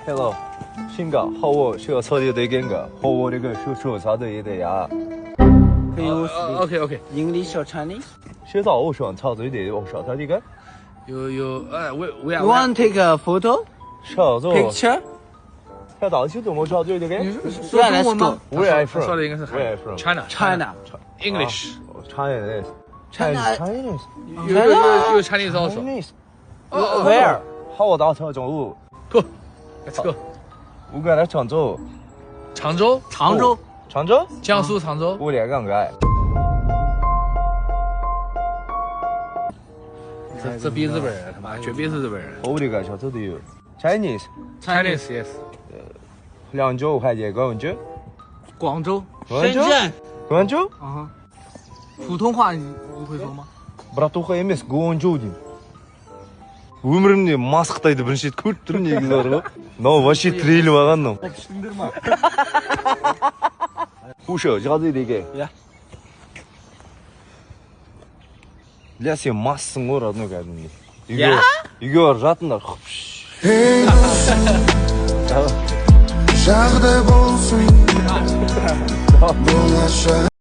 Hello，新个好我需要操的这个好我这个手啥的也得呀。 Can you Okay, okay. English or Chinese? 学到我想操这点我少他这个 You, we are. You want to take a photo? 少做 Picture? 他到底怎么操这个 Yeah, let's go.？Where are you 他说的应该是 from？Where are you from？ China. China. English. Chinese。 China. Chinese。 You Chinese also. Chinese。 Where? 好我到操中午， Go. Let's go. 我跟他常州，常州，常州。常州，江苏常州。我两个爱。这逼日本人，他妈绝逼是日本人。我这个小州都有。Chinese。 Chinese, yes. 凉州还是广州？广州。广州。广州？啊。普通话你会说吗？ Братуха емес, Гуанчжоу деймін. Өмірімде мас Қытайды бірінші рет көріп тұрмын негізі бар ғой. Мынау вообще тіреліп алған мынау. Түсіндір ма? Слушай, жазды деге. Иә. Бля, сен массың ғой, родной кәдімгідей. Иә? Үйге барып жатыңдар. жағдай болсын болаша